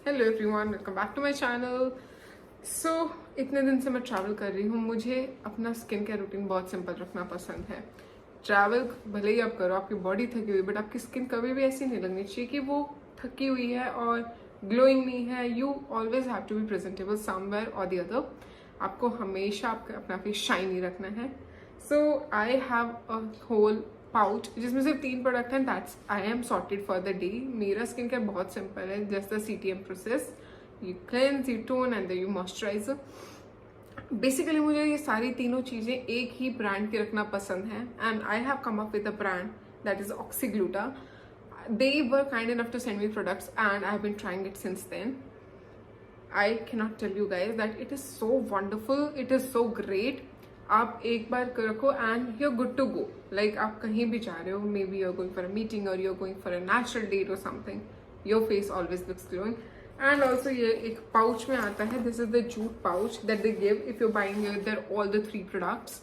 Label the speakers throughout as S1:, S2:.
S1: Hello everyone, welcome back to my channel. So इतने दिन से मैं ट्रैवल कर रही हूँ। मुझे अपना स्किन केयर रूटीन बहुत सिंपल रखना पसंद है। ट्रैवल भले ही आप करो, आपकी बॉडी थकी हुई, बट आपकी स्किन कभी भी ऐसी नहीं लगनी चाहिए कि वो थकी हुई है और ग्लोइंग नहीं है। You always have to be presentable somewhere और द अदर। आपको हमेशा अपना फेस शाइनी रखना है। So I have a whole pouch जिसमें सिर्फ 3 प्रोडक्ट हैं। That's I am sorted for the day. मेरा स्किन केयर बहुत सिंपल है, just the CTM process. You cleanse, you tone and you moisturiser. Basically मुझे ये सारी तीनों चीज़ें एक ही ब्रांड की रखना पसंद है and I have come up with a brand that is Oxygluta. They were kind enough to send me products and I've been trying it since then. I cannot tell you guys that it is so wonderful, it is so great. आप एक बार रखो and you are good to go. Like आप कहीं भी जा रहे हो, maybe you are going for a meeting और you are going for a natural date और something, your face always looks glowing. And also ये एक पाउच में आता है। This is the jute pouch that they give if you buying their all the 3 products.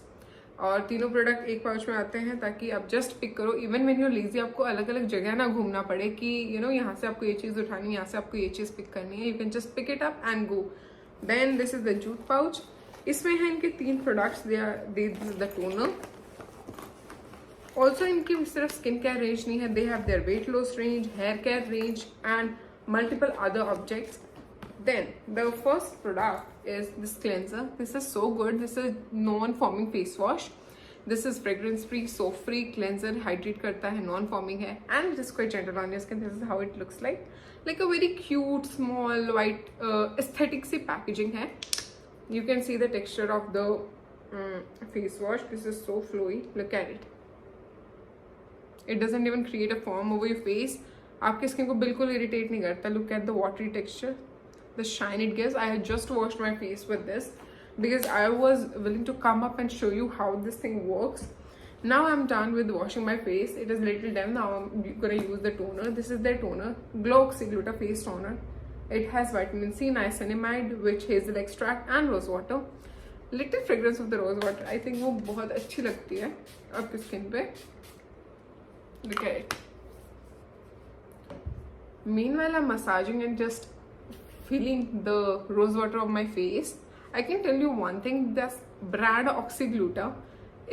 S1: और तीनों product एक pouch में आते हैं ताकि आप जस्ट पिक करो। इवन व्हेन यू लेजी, आपको अलग अलग जगह ना घूमना पड़े कि यहाँ से आपको ये चीज़ उठानी है, यहाँ से आपको ये चीज़ पिक करनी है। You can just pick it up and go. Then this is the jute pouch. इसमें है इनके 3 products. This is the toner. Also इनकी सिर्फ स्किन केयर रेंज नहीं है, they have their weight loss range, hair care range and multiple other objects. Then the first product is this cleanser. This is so good. This is non-foaming face wash. This is fragrance free, soap free cleanser. Hydrate करता है, non-foaming है, and it is quite gentle on your skin. This is how it looks like a very cute, small, white, aesthetic C packaging है. You can see the texture of the face wash. This is so flowy. Look at it. It doesn't even create a foam over your face. आपकी skin को बिल्कुल irritate नहीं करता. Look at the watery texture. The shine it gives. I had just washed my face with this because I was willing to come up and show you how this thing works. Now I'm done with washing my face. It is little done. Now I'm gonna use the toner. This is their toner, Glow Oxygluta face toner. It has vitamin C, niacinamide, witch hazel extract and rose water. Little fragrance of the rose water. I think वो बहुत अच्छी लगती है आपकी skin पे. Look at it. Meanwhile, I'm massaging and just feeling the rose water of my face. I can tell you one thing, this brand Oxygluta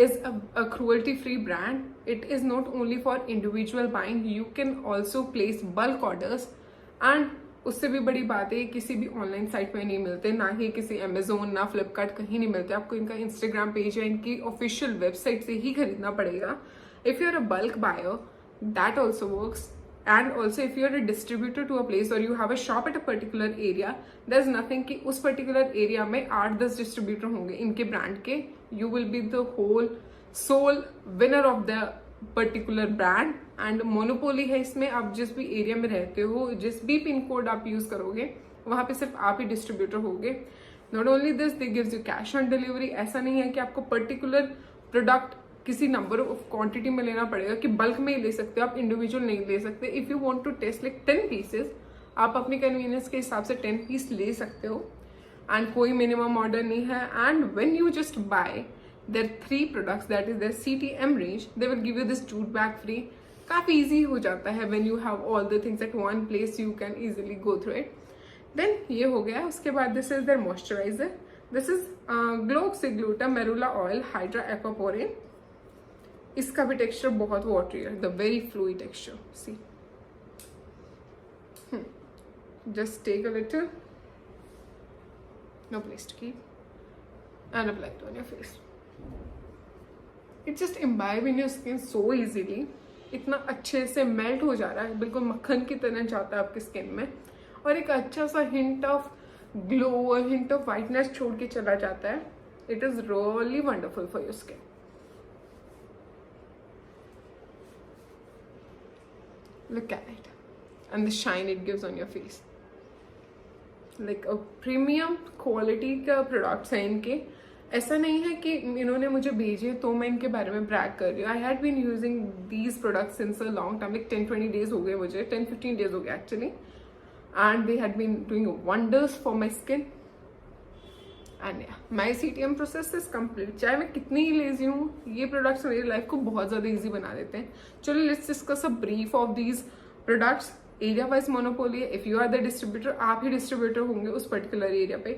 S1: is a cruelty free brand. It is not only for individual buying, you can also place bulk orders. And उससे भी बड़ी बात है, किसी भी online site पे नहीं मिलते, ना ही किसी अमेजोन ना फ्लिपकार्ट, कहीं नहीं मिलते। आपको इनका इंस्टाग्राम पेज या इनकी ऑफिशियल वेबसाइट से ही खरीदना पड़ेगा। If you are a bulk buyer, that also works. And also if you're a distributor to a place or you have a shop at a particular area, there's nothing कि उस particular area में 8-10 distributor होंगे इनके brand के. You will be the whole sole winner of the particular brand and monopoly है इसमें. आप जिस भी area में रहते हो, जिस भी पिन कोड आप यूज करोगे, वहाँ पे सिर्फ आप ही डिस्ट्रीब्यूटर होगे. Not only this, they gives you cash on delivery. ऐसा नहीं है कि आपको particular प्रोडक्ट किसी नंबर ऑफ क्वांटिटी में लेना पड़ेगा कि बल्क में ही ले सकते हो, आप इंडिविजुअल नहीं ले सकते. If you want to test like 10 pieces, आप अपनी कन्वीनियंस के हिसाब से 10 पीस ले सकते हो एंड कोई मिनिमम ऑर्डर नहीं है. And when you just buy their 3 products, that is their CTM range, they will give you this jute bag free. काफी ईजी हो जाता है when you have all the things at one place, you can easily go through it. Then ये हो गया. उसके बाद this is their moisturiser. This is glow Oxygluta marula oil hydra aquaporin. इसका भी टेक्सचर बहुत वाटरी है, the very fluid texture. See, just take a little, no place to keep, and apply it on your face. It just imbibe in your skin so easily. इतना अच्छे से melt हो जा रहा है, बिल्कुल मक्खन की तरह जाता है आपकी स्किन में, और एक अच्छा सा हिंट ऑफ ग्लो और हिंट ऑफ वाइटनेस छोड़ के चला जाता है. It is really wonderful for your skin. Look at it and the shine it gives on your face. Like a premium quality का products हैं इनके. ऐसा नहीं है कि इन्होंने मुझे भेजे तो मैं इनके बारे में brag कर रही हूँ. I had been using these products since a long time, like 10-20 days हो गए मुझे, 10-15 days हो गए actually, and they had been doing wonders for my skin. And yeah, my CTM process is complete. चाहे मैं कितनी ही लेजी हूँ, ये प्रोडक्ट्स मेरी लाइफ को बहुत ज़्यादा ईजी बना देते हैं. चलो let's discuss a brief of these products. Area wise monopoly है. If you are the distributor, आप ही डिस्ट्रीब्यूटर होंगे उस पर्टिकुलर एरिया पे.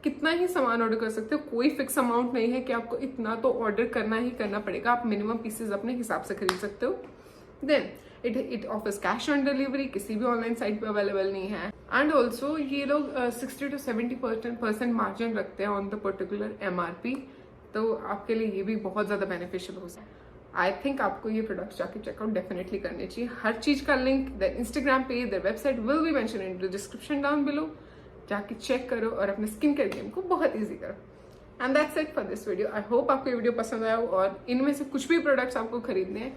S1: कितना ही सामान ऑर्डर कर सकते हो, कोई फिक्स अमाउंट नहीं है कि आपको इतना तो ऑर्डर करना ही करना पड़ेगा. आप मिनिमम पीसेज अपने हिसाब से खरीद सकते हो. Then it offers cash on delivery, किसी भी ऑनलाइन साइट पे अवेलेबल नहीं है. एंड ऑल्सो ये लोग 60 to 70% मार्जिन रखते हैं ऑन द पर्टिकुलर MRP. तो आपके लिए ये भी बहुत ज़्यादा बेनिफिशियल हो सकता है. आई थिंक आपको ये प्रोडक्ट्स जाके चेकआउट डेफिनेटली करने चाहिए. हर चीज़ का link there Instagram page, their website will be mention in the description down below. जाके चेक करो और अपने स्किन केयर गेम को बहुत ईजी करो. And that's it for this video. I hope आपको ये वीडियो पसंद आया हो और इनमें से कुछ भी प्रोडक्ट्स आपको खरीदने हैं,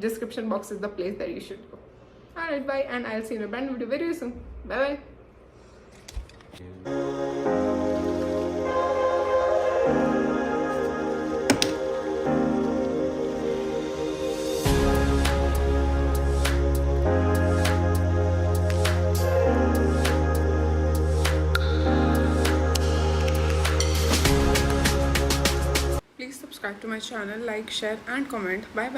S1: description box is the place that you should go. Alright, bye, and I'll see you in a brand new video very soon. Bye bye. Please subscribe to my channel, like, share and comment. Bye bye.